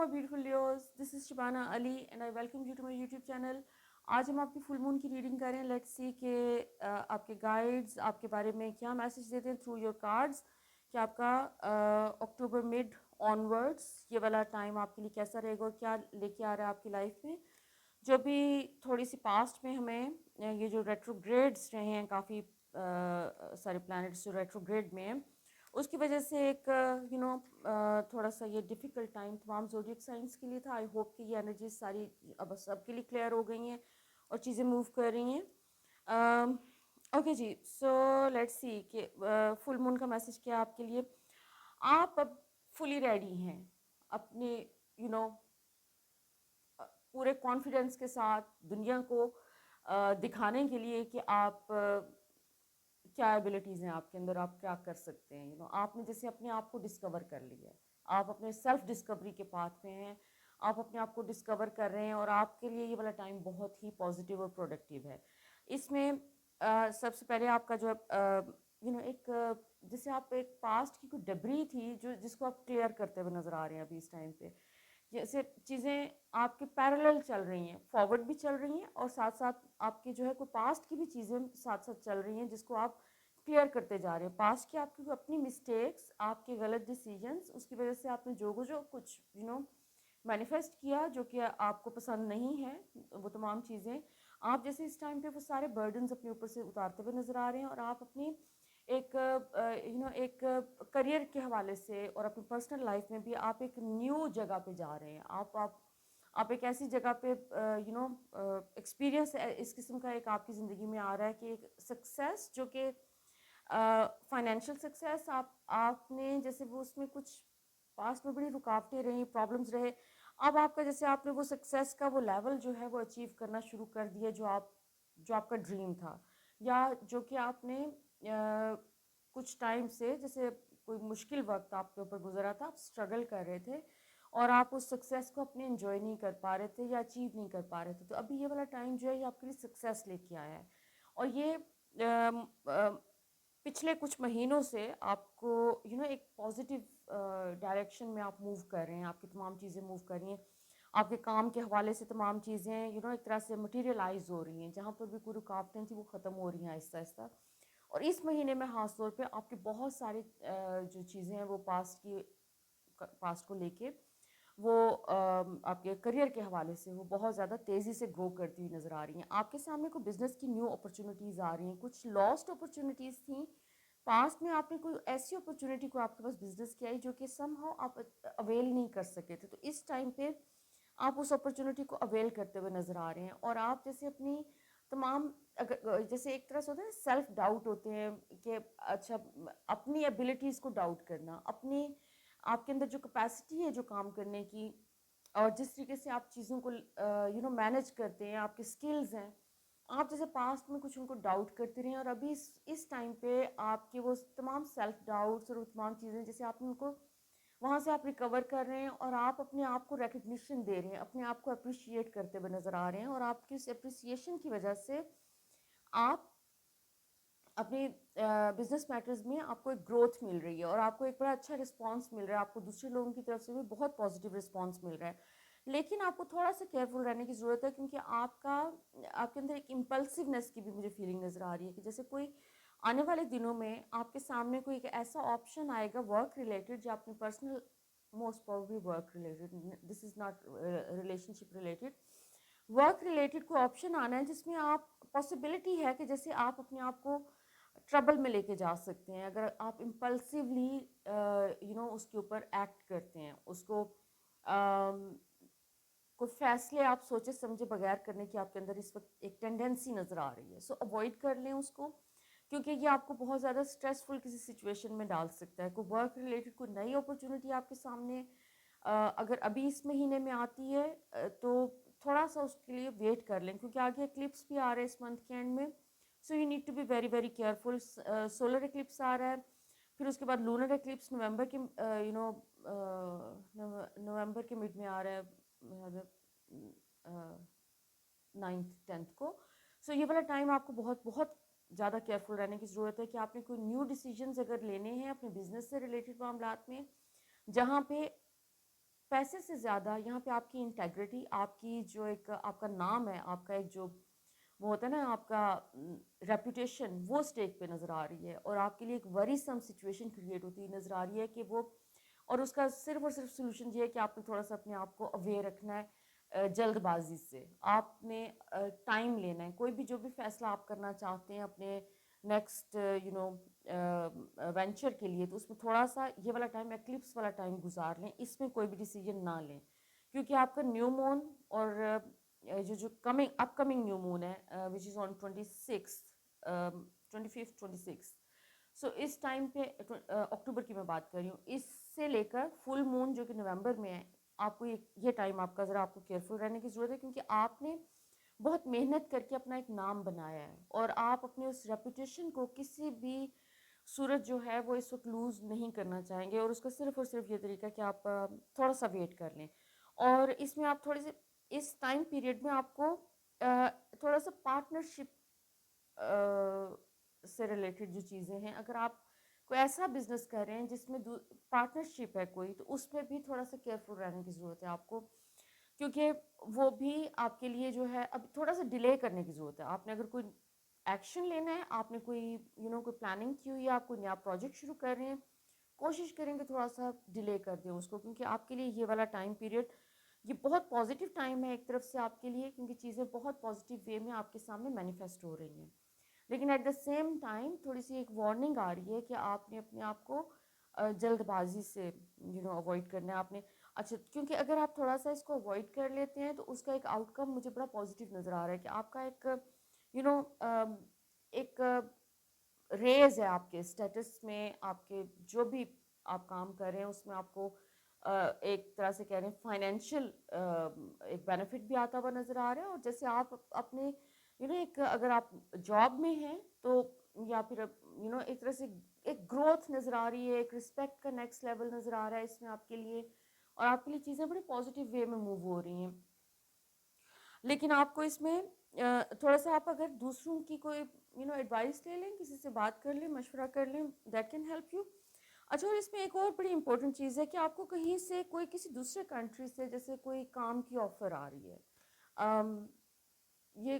my beautiful viewers, this is Shabana Ali and I welcome you to my YouTube channel. आज हम आपकी full moon की reading करें. Let's see कि आपके गाइड्स आपके बारे में क्या मैसेज देते हैं थ्रू योर कार्ड्स कि आपका अक्टूबर मिड ऑनवर्ड्स ये वाला टाइम आपके लिए कैसा रहेगा और क्या लेके आ रहा है आपकी लाइफ में. जो भी थोड़ी सी पास्ट में हमें ये जो रेट्रोग्रेड्स रहे हैं काफ़ी सारे प्लैनेट्स जो रेट्रोग्रेड में हैं उसकी वजह से एक थोड़ा सा ये डिफ़िकल्ट टाइम तमाम ज़ोडिएक साइंस के लिए था. आई होप कि ये एनर्जीज सारी अब सबके लिए क्लियर हो गई हैं और चीज़ें मूव कर रही हैं. Okay ji, so let's see कि फुल मून का मैसेज क्या है आपके लिए. आप अब फुली रेडी हैं अपने पूरे कॉन्फिडेंस के साथ दुनिया को दिखाने के लिए कि आप क्या एबिलिटीज़ हैं आपके अंदर, आप क्या कर सकते हैं. आपने जैसे अपने आप को डिस्कवर कर लिया है, आप अपने सेल्फ डिस्कवरी के पाथ में हैं, आप अपने आप को डिस्कवर कर रहे हैं और आपके लिए ये वाला टाइम बहुत ही पॉजिटिव और प्रोडक्टिव है. इसमें सबसे पहले आपका जो एक जैसे आप एक पास्ट की कोई डेब्री थी जो जिसको आप क्लियर करते हुए नज़र आ रहे हैं अभी इस टाइम पे. जैसे चीज़ें आपके पैरेलल चल रही हैं, फॉरवर्ड भी चल रही हैं और साथ साथ आपके जो है कोई पास्ट की भी चीज़ें साथ साथ चल रही हैं जिसको आप क्लियर करते जा रहे हैं. पास्ट की आपकी अपनी मिस्टेक्स, आपके गलत डिसीजंस, उसकी वजह से आपने जो कुछ मैनिफेस्ट किया जो कि आपको पसंद नहीं है, वो तमाम चीज़ें आप जैसे इस टाइम पे वो सारे बर्डन्स अपने ऊपर से उतारते हुए नज़र आ रहे हैं और आप अपनी एक करियर के हवाले से और अपनी पर्सनल लाइफ में भी आप एक न्यू जगह पे जा रहे हैं. आप एक ऐसी जगह पे एक्सपीरियंस इस किस्म का एक आपकी ज़िंदगी में आ रहा है कि एक सक्सेस जो कि फाइनेंशियल सक्सेस आपने जैसे वो उसमें कुछ पास्ट में बड़ी रुकावटें रही, प्रॉब्लम्स रहे. अब आपका जैसे आपने वो सक्सेस का वो लेवल जो है वो अचीव करना शुरू कर दिया जो आपका ड्रीम था या जो कि आपने कुछ टाइम से जैसे कोई मुश्किल वक्त आपके ऊपर गुजरा था, आप स्ट्रगल कर रहे थे और आप उस सक्सेस को अपने एंजॉय नहीं कर पा रहे थे या अचीव नहीं कर पा रहे थे. तो अभी ये वाला टाइम जो है ये आपके लिए सक्सेस लेके आया है और ये पिछले कुछ महीनों से आपको एक पॉजिटिव डायरेक्शन में आप मूव कर रहे हैं. आपकी तमाम चीज़ें मूव कर रही हैं, आपके काम के हवाले से तमाम चीज़ें एक तरह से मटीरियलाइज हो रही हैं. जहाँ पर भी कोई रुकावटें थी वो ख़त्म हो रही हैं आहिस्ता आहिस्ता. और इस महीने में ख़ास तौर पे आपकी बहुत सारी जो चीज़ें हैं वो पास्ट को लेके वो आपके करियर के हवाले से वो बहुत ज़्यादा तेज़ी से ग्रो करती हुई नज़र आ रही हैं. आपके सामने कोई बिज़नेस की न्यू अपॉर्चुनिटीज़ आ रही हैं. कुछ लॉस्ट अपॉर्चुनिटीज़ थी पास्ट में, आपने कोई ऐसी अपॉर्चुनिटी को आपके पास बिजनेस की आई जो कि समहाउ आप अवेल नहीं कर सके थे. तो इस टाइम पे आप उस अपॉर्चुनिटी को अवेल करते हुए नज़र आ रहे हैं और आप जैसे अपनी तमाम अगर जैसे एक तरह से होता है सेल्फ डाउट होते हैं कि अच्छा अपनी एबिलिटीज़ को डाउट करना, अपनी आपके अंदर जो कैपेसिटी है जो काम करने की और जिस तरीके से आप चीज़ों को मैनेज करते हैं, आपके स्किल्स हैं, आप जैसे पास्ट में कुछ उनको डाउट करते रहे और अभी इस टाइम पे आपके वो तमाम सेल्फ डाउट्स और वो तमाम चीज़ें जैसे आपने उनको वहाँ से आप रिकवर कर रहे हैं और आप अपने आप को रिकग्निशन दे रहे हैं, अपने आप को अप्रिशिएट करते हुए नज़र आ रहे हैं और आपकी उस अप्रिसिएशन की वजह से आप अपने बिजनेस मैटर्स में आपको एक ग्रोथ मिल रही है और आपको एक बड़ा अच्छा रिस्पांस मिल रहा है. आपको दूसरे लोगों की तरफ से भी बहुत पॉजिटिव रिस्पांस मिल रहा है. लेकिन आपको थोड़ा सा केयरफुल रहने की ज़रूरत है क्योंकि आपके अंदर एक इम्पल्सिवनेस की भी मुझे फीलिंग नज़र आ रही है कि जैसे कोई आने वाले दिनों में आपके सामने कोई एक ऐसा ऑप्शन आएगा वर्क रिलेटेड जो अपने personal, most probably work related, this is not relationship related, work related कोई ऑप्शन आना है जिसमें आप पॉसिबिलिटी है कि जैसे आप अपने आप को ट्रबल में लेके जा सकते हैं अगर आप इम्पल्सिवली उसके ऊपर एक्ट करते हैं. उसको कोई फैसले आप सोचे समझे बगैर करने की आपके अंदर इस वक्त एक टेंडेंसी नज़र आ रही है. सो अवॉइड कर लें उसको क्योंकि ये आपको बहुत ज़्यादा स्ट्रेसफुल किसी सिचुएशन में डाल सकता है. कोई वर्क रिलेटेड कोई नई अपॉर्चुनिटी आपके सामने अगर अभी इस महीने में आती है तो थोड़ा सा उसके लिए वेट कर लें क्योंकि आगे एक्लिप्स भी आ रहे हैं इस मंथ के एंड में. So you need to be very very careful. Solar eclipse आ रहा है, फिर उसके बाद लूनर एक्लिप्स नवंबर के नवंबर के मिड में आ रहा है, 9th 10th को. सो ये वाला टाइम आपको बहुत बहुत ज़्यादा केयरफुल रहने की ज़रूरत है कि आपने कोई न्यू डिसीजंस अगर लेने हैं अपने बिजनेस से रिलेटेड मामलात में जहाँ पे پیسے سے زیادہ یہاں پہ آپ کی انٹیگریٹی، آپ کی جو ایک آپ کا نام ہے، آپ کا ایک جو وہ ہوتا ہے نا آپ کا ریپوٹیشن، وہ اسٹیک پہ نظر آ رہی ہے، اور آپ کے لیے ایک وری سم سچویشن کریٹ ہوتی نظر آ رہی ہے کہ وہ، اور اس کا صرف اور صرف سولوشن یہ ہے کہ آپ نے تھوڑا سا اپنے آپ کو اویئر رکھنا ہے جلد بازی سے. آپ نے ٹائم لینا ہے. کوئی بھی جو بھی فیصلہ آپ کرنا چاہتے ہیں اپنے نیکسٹ وینچر کے لیے، تو اس میں تھوڑا سا یہ والا ٹائم، ایکلپس والا ٹائم گزار لیں. اس میں کوئی بھی ڈیسیجن نہ لیں، کیونکہ آپ کا نیو مون اور جو اپ کمنگ نیو مون ہے وچ از آن 26 25 26. سو اس ٹائم پہ اکتوبر کی میں بات کر رہی ہوں، اس سے لے کر فل مون جو کہ نومبر میں ہے، آپ کو یہ ٹائم آپ کا ذرا آپ کو کیئرفل رہنے کی ضرورت ہے، کیونکہ آپ نے بہت محنت کر کے اپنا ایک نام بنایا ہے، اور آپ اپنے اس ریپوٹیشن کو کسی بھی صورت جو ہے وہ اس وقت لوز نہیں کرنا چاہیں گے. اور اس کا صرف اور صرف یہ طریقہ کہ آپ تھوڑا سا ویٹ کر لیں. اور اس میں آپ تھوڑے سے اس ٹائم پیریڈ میں آپ کو تھوڑا سا پارٹنرشپ سے ریلیٹڈ جو چیزیں ہیں، اگر آپ کوئی ایسا بزنس کر رہے ہیں جس میں پارٹنرشپ ہے کوئی، تو اس میں بھی تھوڑا سا کیئرفل رہنے کی ضرورت ہے آپ کو، کیونکہ وہ بھی آپ کے لیے جو ہے اب تھوڑا سا ڈیلے کرنے کی ضرورت ہے. آپ نے اگر کوئی ایکشن لینا ہے، آپ نے کوئی کوئی پلاننگ کی ہوئی ہے، آپ کوئی نیا پروجیکٹ شروع کر رہے ہیں، کوشش کریں کہ تھوڑا سا ڈیلے کر دیں اس کو، کیونکہ آپ کے لیے یہ والا ٹائم پیریڈ یہ بہت پازیٹیو ٹائم ہے ایک طرف سے آپ کے لیے، کیونکہ چیزیں بہت پازیٹیو وے میں آپ کے سامنے مینیفیسٹ ہو رہی ہیں. لیکن ایٹ دا سیم ٹائم تھوڑی سی ایک وارننگ آ رہی ہے کہ آپ نے اپنے آپ کو جلد بازی سے اوائڈ کرنا ہے. آپ نے اچھا، کیونکہ اگر آپ تھوڑا سا اس کو اوائڈ کر لیتے ہیں تو اس کا ایک آؤٹ کم مجھے بڑا پازیٹیو نظر آ رہا ہے کہ آپ کا ایک ایک ریز ہے آپ کے اسٹیٹس میں، آپ کے جو بھی آپ کام کر رہے ہیں اس میں آپ کو ایک طرح سے کہہ رہے ہیں فائنینشیل ایک بینیفٹ بھی آتا ہوا نظر آ رہا ہے. اور جیسے آپ اپنے ایک اگر آپ جاب میں ہیں تو، یا پھر ایک طرح سے ایک گروتھ نظر آ رہی ہے، ایک رسپیکٹ کا نیکسٹ لیول نظر آ رہا ہے اس میں آپ کے لیے، اور آپ کے لیے چیزیں بڑی پازیٹیو وے میں موو ہو رہی ہیں. لیکن آپ کو اس میں تھوڑا سا آپ اگر دوسروں کی کوئی ایڈوائس لے لیں، کسی سے بات کر لیں، مشورہ کر لیں، دیٹ کین ہیلپ یو. اچھا، اور اس میں ایک اور بڑی امپورٹنٹ چیز ہے کہ آپ کو کہیں سے کوئی کسی دوسرے کنٹری سے جیسے کوئی کام کی آفر آ رہی ہے، یہ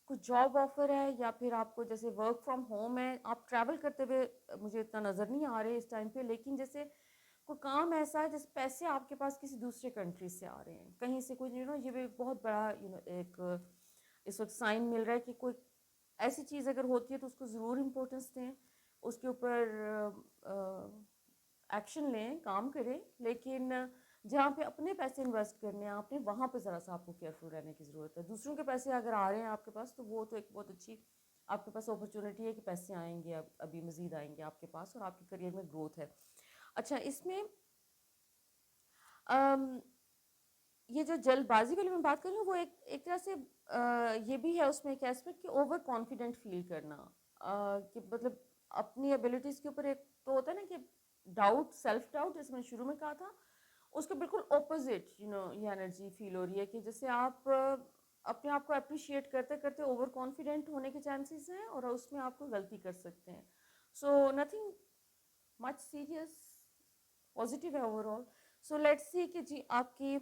کچھ جاب آفر ہے، یا پھر آپ کو جیسے ورک فرام ہوم ہے، آپ ٹریول کرتے ہوئے مجھے اتنا نظر نہیں آ رہے اس ٹائم پہ، لیکن جیسے کوئی کام ایسا ہے جیسے پیسے آپ کے پاس کسی دوسرے کنٹری سے آ رہے ہیں، کہیں سے کوئی یہ بھی بہت بڑا ایک اس وقت سائن مل رہا ہے کہ کوئی ایسی چیز اگر ہوتی ہے تو اس کو ضرور امپورٹنس دیں، اس کے اوپر ایکشن لیں، کام کریں. لیکن جہاں پہ اپنے پیسے انویسٹ کرنے ہیں آپ نے، وہاں پہ ذرا سا آپ کو کیئرفل رہنے کی ضرورت ہے. دوسروں کے پیسے اگر آ رہے ہیں آپ کے پاس تو وہ تو ایک بہت اچھی آپ کے پاس اپرچونیٹی ہے کہ پیسے آئیں گے، ابھی مزید آئیں گے آپ کے پاس، اور آپ کے کریئر میں گروتھ ہے. اچھا، اس میں یہ جو جلد بازی والی میں بات کر رہی ہوں، وہ ایک طرح سے یہ بھی ہے اس میں ایک ایسپیکٹ کہ اوور کانفیڈنٹ فیل کرنا، کہ مطلب اپنی ایبلٹیز کے اوپر ایک تو ہوتا ہے نا کہ ڈاؤٹ، سیلف ڈاؤٹ، جیسے میں نے شروع میں کہا تھا، اس کے بالکل اپوزٹ یہ انرجی فیل ہو رہی ہے کہ جیسے آپ اپنے آپ کو اپریشیٹ کرتے کرتے اوور کانفیڈنٹ ہونے کے چانسز ہیں، اور اس میں آپ کو غلطی کر سکتے ہیں. سو نتھنگ مچ سیریس، پازیٹیو ہے over all. So let's see کہ جی آپ کی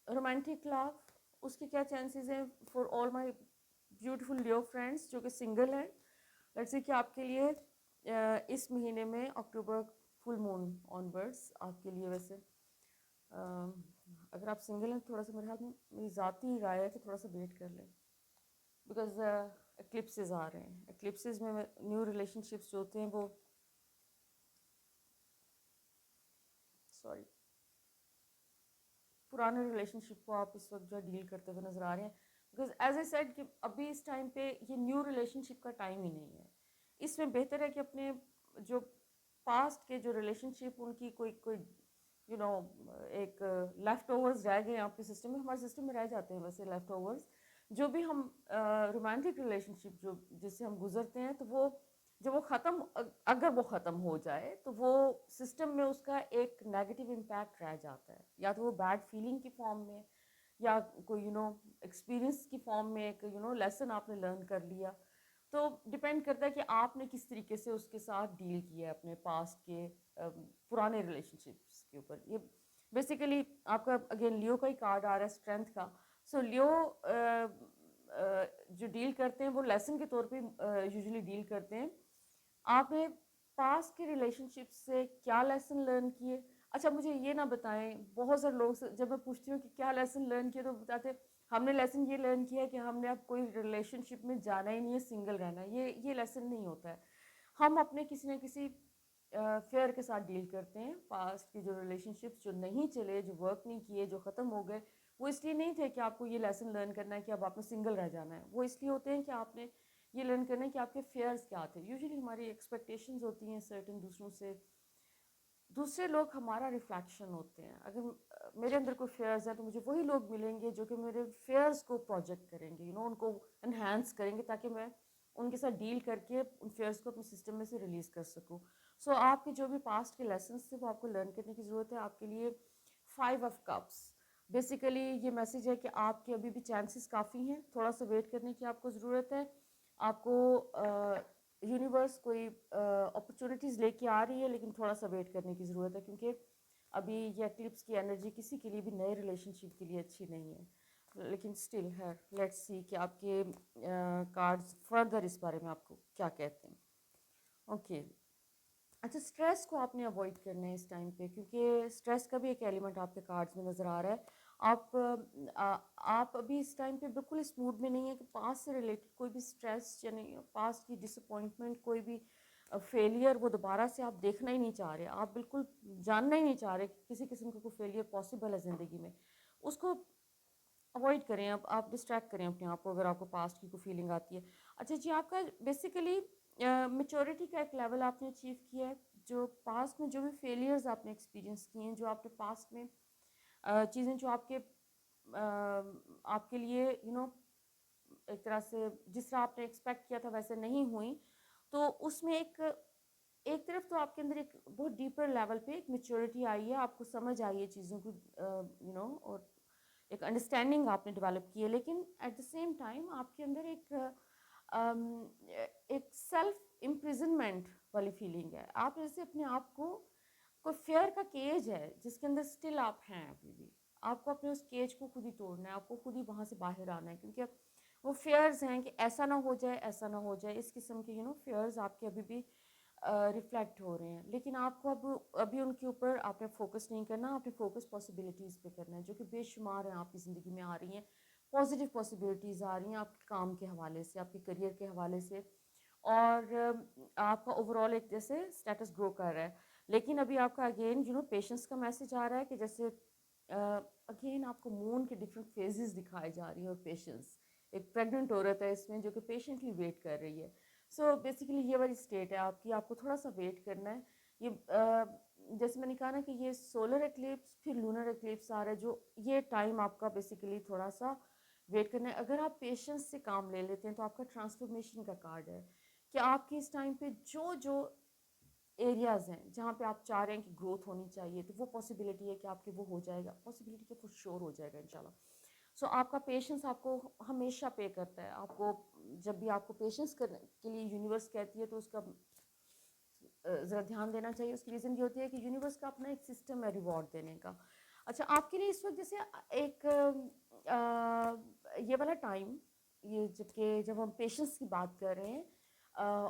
رومانٹک لو اس کے کیا چانسز ہیں for all my beautiful dear friends جو کہ سنگل ہیں. لیٹس سی کہ آپ کے لیے اس مہینے میں اکتوبر فل مون آن ورڈس آپ کے لیے، ویسے اگر آپ سنگل ہیں تھوڑا سا میرے ہاتھ میں میری ذاتی رائے ہے کہ تھوڑا سا ویٹ کر لیں، بیکاز ایکلپسز آ رہے ہیں. ایکلپسز میں نیو ریلیشن شپس جو ہوتے ہیں وہ پرانے ریلیشن شپ کو آپ اس وقت جو ڈیل کرتے ہوئے نظر آ رہے ہیں، بیکاز ایز اے سیڈ کہ ابھی اس ٹائم پہ یہ نیو ریلیشن شپ کا ٹائم ہی نہیں ہے. اس میں بہتر ہے کہ اپنے جو پاسٹ کے جو ریلیشن شپ ان کی کوئی ایک لیفٹ اوورز رہ گئے ہیں آپ کے سسٹم میں، ہمارے سسٹم میں رہ جاتے ہیں ویسے لیفٹ اوورز، جو بھی ہم رومانٹک ریلیشن شپ جس سے ہم گزرتے ہیں، تو وہ جب وہ اگر وہ ختم ہو جائے تو وہ سسٹم میں اس کا ایک نیگیٹو امپیکٹ رہ جاتا ہے، یا تو وہ بیڈ فیلنگ کی فارم میں، یا کوئی ایکسپیرئنس کی فارم میں، ایک لیسن آپ نے لرن کر لیا. تو ڈپینڈ کرتا ہے کہ آپ نے کس طریقے سے اس کے ساتھ ڈیل کیا ہے اپنے پاسٹ کے पुराने रिलेशनशिप्स के ऊपर। ये बेसिकली आपका अगेन लियो का ही कार्ड आ रहा है, स्ट्रेंथ का। सो लियो जो डील करते हैं वो लेसन के तौर पे यूजुअली डील करते हैं। आपने पास्ट के रिलेशनशिप से क्या लेसन लर्न किए? अच्छा मुझे ये ना बताएं, बहुत सारे लोग जब मैं पूछती हूँ कि क्या लेसन लर्न किया तो बताते हैं हमने लेसन ये लर्न किया है कि हमने अब कोई रिलेशनशिप में जाना ही नहीं है, सिंगल रहना है। ये लेसन नहीं होता है। हम अपने किसी न किसी फेयर के साथ डील करते हैं। पास्ट की जो रिलेशनशिप्स जो नहीं चले, जो वर्क नहीं किए, जो ख़त्म हो गए, वो इसलिए नहीं थे कि आपको ये लेसन लर्न करना है कि अब आपने सिंगल रह जाना है। वो इसलिए होते हैं कि आपने ये लर्न करना है कि आपके फेयर्स क्या थे। यूजुअली हमारी एक्सपेक्टेशंस होती हैं सर्टेन दूसरों से, दूसरे लोग हमारा रिफ्लेक्शन होते हैं। अगर मेरे अंदर कोई फेयर्स हैं तो मुझे वही लोग मिलेंगे जो कि मेरे फेयर्स को प्रोजेक्ट करेंगे, उनको एनहांस करेंगे ताकि मैं उनके साथ डील करके उन फेयर्स को अपने सिस्टम में से रिलीज़ कर सकूँ। सो आपके जो भी पास्ट के लेसन्स थे वो आपको लर्न करने की ज़रूरत है। आपके लिए 5 ऑफ कप्स बेसिकली ये मैसेज है कि आपके अभी भी चांसेस काफ़ी हैं, थोड़ा सा वेट करने की आपको ज़रूरत है। आपको यूनिवर्स कोई अपॉर्चुनिटीज़ लेके आ रही है, लेकिन थोड़ा सा वेट करने की ज़रूरत है क्योंकि अभी ये एक्लिप्स की एनर्जी किसी के लिए भी नए रिलेशनशिप के लिए अच्छी नहीं है। लेकिन स्टिल है, लेट्स सी कि आपके कार्ड्स फर्दर इस बारे में आपको क्या कहते हैं। ओके अच्छा, स्ट्रेस को आपने अवॉइड करना है इस टाइम पे क्योंकि स्ट्रेस का भी एक एलिमेंट आपके कार्ड्स में नज़र आ रहा है। आप अभी इस टाइम पे बिल्कुल इस मूड में नहीं है कि पास्ट से रिलेटेड कोई भी स्ट्रेस यानी पास्ट की डिसअपॉइंटमेंट, कोई भी फेलियर वो दोबारा से आप देखना ही नहीं चाह रहे। आप बिल्कुल जानना ही नहीं चाह रहे कि किसी किस्म का कोई फेलियर पॉसिबल है ज़िंदगी में। उसको अवॉइड करें। अब आप डिस्ट्रैक्ट करें अपने आप को अगर आपको पास्ट की कोई फीलिंग आती है। अच्छा जी, आपका बेसिकली मेच्योरिटी का एक लेवल आपने अचीव किया है। जो पास्ट में जो भी फेलियर्स आपने एक्सपीरियंस किए हैं, जो आपने पास्ट में चीज़ें जो आपके लिए एक तरह से जिस तरह आपने एक्सपेक्ट किया था वैसे नहीं हुई, तो उसमें एक तरफ तो आपके अंदर एक बहुत डीपर लेवल पे एक मेच्योरिटी आई है, आपको समझ आई है चीज़ों को और एक अंडरस्टैंडिंग आपने डेवलप की है। लेकिन एट द सेम टाइम आपके अंदर एक सेल्फ इम्प्रिजनमेंट वाली फीलिंग है। आप जैसे अपने आप को कोई फेयर का केज है जिसके अंदर स्टिल आप हैं अभी भी। आपको अपने उस केज को खुद ही तोड़ना है, आपको खुद ही वहाँ से बाहर आना है क्योंकि वो फेयर्स हैं कि ऐसा ना हो जाए, ऐसा ना हो जाए। इस किस्म के फेयर्स आपके अभी भी रिफ्लेक्ट हो रहे हैं। लेकिन आपको अभी उनके ऊपर आपने फोकस नहीं करना, आपने फोकस पॉसिबिलिटीज़ पे करना है जो कि बेशुमार हैं आपकी ज़िंदगी में आ रही हैं। पॉजिटिव पॉसिबिलिटीज़ आ रही हैं आपके काम के हवाले से, आपके करियर के हवाले से, और आपका ओवरऑल एक जैसे स्टेटस ग्रो कर रहा है। लेकिन अभी आपका अगेन पेशेंस का मैसेज आ रहा है कि जैसे अगेन आपको मून के डिफरेंट फेजेस दिखाई जा रही हैं। और पेशेंस, एक प्रेग्नेंट औरत है इसमें जो कि पेशेंटली वेट कर रही है। सो बेसिकली ये वाली स्टेट है आपकी, आपको थोड़ा सा वेट करना है। ये जैसे मैंने कहा ना कि ये सोलर एक्लिप्स फिर लूनर एक्लिप्स आ रहा है, जो ये टाइम आपका बेसिकली थोड़ा सा वेट करना है। अगर आप पेशेंस से काम ले लेते हैं तो आपका ट्रांसफॉर्मेशन का कार्ड है कि आपकी इस टाइम पे जो जो एरियाज़ हैं जहाँ पे आप चाह रहे हैं कि ग्रोथ होनी चाहिए, तो वो पॉसिबिलिटी है कि आपके वो हो जाएगा, पॉसिबिलिटी के फॉर श्योर हो जाएगा इंशाल्लाह। सो आपका पेशेंस आपको हमेशा पे करता है। आपको जब भी आपको पेशेंस करने के लिए यूनिवर्स कहती है तो उसका ज़रा ध्यान देना चाहिए। उसकी रीज़न ये होती है कि यूनिवर्स का अपना एक सिस्टम है रिवॉर्ड देने का। अच्छा, आपके लिए इस वक्त जैसे एक ये वाला टाइम, ये जब हम पेशेंस की बात कर रहे हैं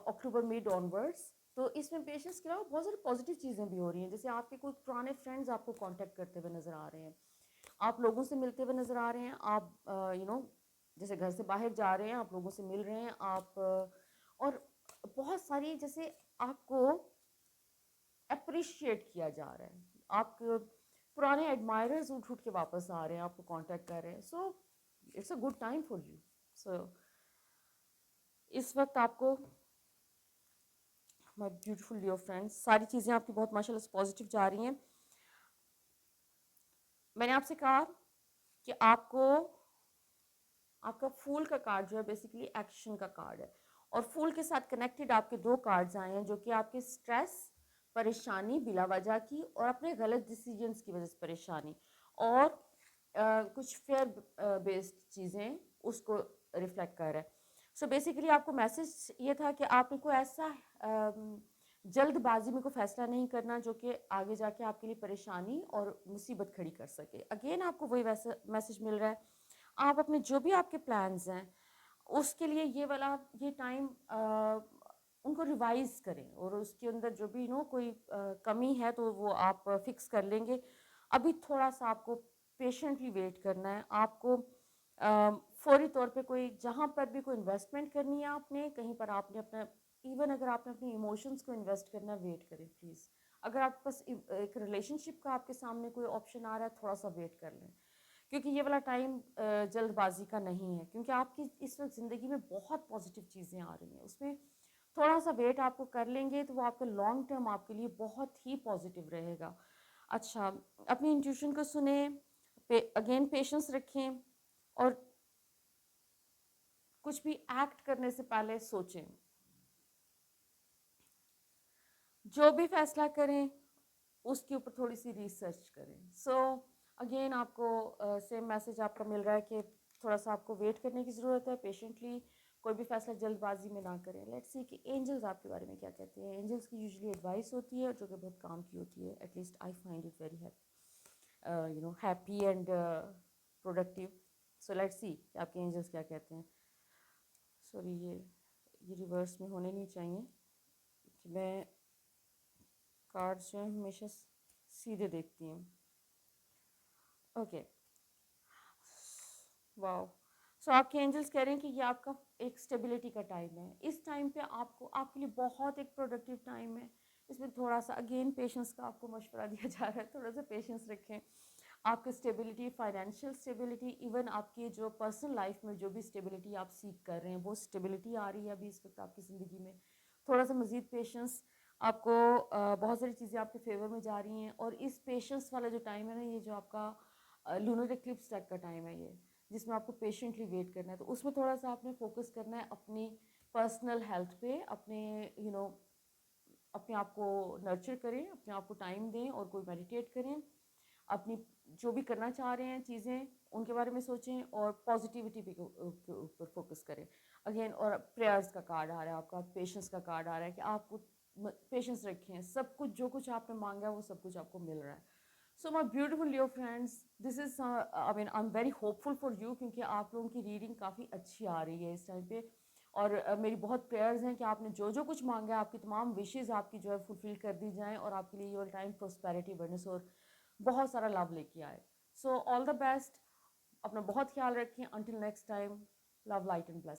अक्टूबर मिड ऑनवर्ड्स, तो इसमें पेशेंस के अलावा बहुत सारी पॉजिटिव चीज़ें भी हो रही हैं। जैसे आपके कोई पुराने फ्रेंड्स आपको कांटेक्ट करते हुए नज़र आ रहे हैं, आप लोगों से मिलते हुए नज़र आ रहे हैं, आप जैसे घर से बाहर जा रहे हैं, आप लोगों से मिल रहे हैं, और बहुत सारी जैसे आपको अप्रिशिएट किया जा रहा है। आप पुराने एडमायरर्स उठ उठ के वापस आ रहे हैं, आपको कांटेक्ट कर रहे हैं। So it's a good time for you. So इस वक्त आपको, माय ब्यूटीफुल डियर फ्रेंड्स, सारी चीज़ें आपकी बहुत माशाल्लाह से पॉजिटिव जा रही हैं। मैंने आपसे कहा कि आपका फूल का कार्ड जो है बेसिकली एक्शन का कार्ड है, और फूल के साथ कनेक्टेड आपके 2 कार्ड्स आए हैं जो कि आपके स्ट्रेस, परेशानी बिला वजह की, और अपने गलत डिसीजंस की वजह से परेशानी, और कुछ फेयर बेस्ड चीज़ें उसको रिफ्लेक्ट कर रहा है। सो बेसिकली आपको मैसेज ये था कि आपने कोई ऐसा جلد بازی میں کوئی فیصلہ نہیں کرنا جو کہ آگے جا کے آپ کے لیے پریشانی اور مصیبت کھڑی کر سکے. اگین آپ کو وہی ویسا میسج مل رہا ہے, آپ اپنے جو بھی آپ کے پلانز ہیں اس کے لیے یہ والا یہ ٹائم ان کو ریوائز کریں, اور اس کے اندر جو بھی کوئی کمی ہے تو وہ آپ فکس کر لیں گے. ابھی تھوڑا سا آپ کو پیشنٹلی ویٹ کرنا ہے. آپ کو فوری طور پہ کوئی جہاں پر بھی کوئی انویسٹمنٹ کرنی ہے آپ نے کہیں پر آپ نے اپنا ایون اگر آپ نے اپنی ایموشنس کو انویسٹ کرنا ہے ویٹ کریں پلیز. اگر آپ کے پاس ایک ریلیشن شپ کا آپ کے سامنے کوئی آپشن آ رہا ہے تھوڑا سا ویٹ کر لیں, کیونکہ یہ والا ٹائم جلد بازی کا نہیں ہے, کیونکہ آپ کی اس وقت زندگی میں بہت پازیٹیو چیزیں آ رہی ہیں. اس میں تھوڑا سا ویٹ آپ کو کر لیں گے تو وہ آپ کے لانگ ٹرم آپ کے لیے بہت ہی پازیٹیو رہے گا. اچھا, اپنی انٹیوشن کو سنیں, اگین پیشنس رکھیں, اور کچھ بھی ایکٹ کرنے سے پہلے سوچیں. جو بھی فیصلہ کریں اس کے اوپر تھوڑی سی ریسرچ کریں. سو اگین آپ کو سیم میسج آپ کا مل رہا ہے کہ تھوڑا سا آپ کو ویٹ کرنے کی ضرورت ہے, پیشنٹلی کوئی بھی فیصلہ جلد بازی میں نہ کریں. لیٹس سی کہ اینجلز آپ کے بارے میں کیا کہتے ہیں. اینجلز کی یوزلی ایڈوائس ہوتی ہے جو کہ بہت کام کی ہوتی ہے. At least I find it very happy and productive. So let's see کہ آپ کے اینجلز کیا کہتے ہیں. سوری, یہ ریورس میں ہونے نہیں چاہیے کہ میں کارڈس جو ہیں ہمیشہ سیدھے دیکھتی ہوں. اوکے, واو. سو آپ کے اینجلس کہہ رہے ہیں کہ یہ آپ کا ایک اسٹیبلٹی کا ٹائم ہے. اس ٹائم پہ آپ کو آپ کے لیے بہت ایک پروڈکٹیو ٹائم ہے. اس میں تھوڑا سا اگین پیشنس کا آپ کو مشورہ دیا جا رہا ہے, تھوڑا سا پیشنس رکھیں. آپ کی اسٹیبلٹی, فائنینشیل اسٹیبلٹی, ایون آپ کی جو پرسنل لائف میں جو بھی اسٹیبلٹی آپ سیکھ کر رہے ہیں وہ اسٹیبلٹی آ رہی ہے ابھی اس وقت آپ کی زندگی میں. تھوڑا سا مزید پیشنس, آپ کو بہت ساری چیزیں آپ کے فیور میں جا رہی ہیں. اور اس پیشنس والا جو ٹائم ہے نا, یہ جو آپ کا لونر ایکلپس تک کا ٹائم ہے یہ, جس میں آپ کو پیشنٹلی ویٹ کرنا ہے, تو اس میں تھوڑا سا آپ نے فوکس کرنا ہے اپنی پرسنل ہیلتھ پہ. اپنے اپنے آپ کو نرچر کریں, اپنے آپ کو ٹائم دیں اور کوئی میڈیٹیٹ کریں. اپنی جو بھی کرنا چاہ رہے ہیں چیزیں ان کے بارے میں سوچیں اور پازیٹیوٹی کے اوپر فوکس کریں. اگین, اور پریئرس کا کارڈ آ رہا ہے آپ کا, پیشنس کا کارڈ آ رہا ہے کہ آپ کو پیشنس رکھیں. سب کچھ جو کچھ آپ نے مانگا ہے وہ سب کچھ آپ کو مل رہا ہے. So my beautiful love friends, this is I am very hopeful for you, کیونکہ آپ لوگوں کی ریڈنگ کافی اچھی آ رہی ہے اس ٹائم پہ. اور میری بہت پریئرز ہیں کہ آپ نے جو جو کچھ مانگا ہے آپ کی تمام وشیز آپ کی جو ہے فلفل کر دی جائیں, اور آپ کے لیے یہ ٹائم پراسپیرٹی, ابنڈنس اور بہت سارا لو لے کے آئے. سو آل دا بیسٹ, اپنا بہت خیال رکھیں. Until next time, love, light and bless.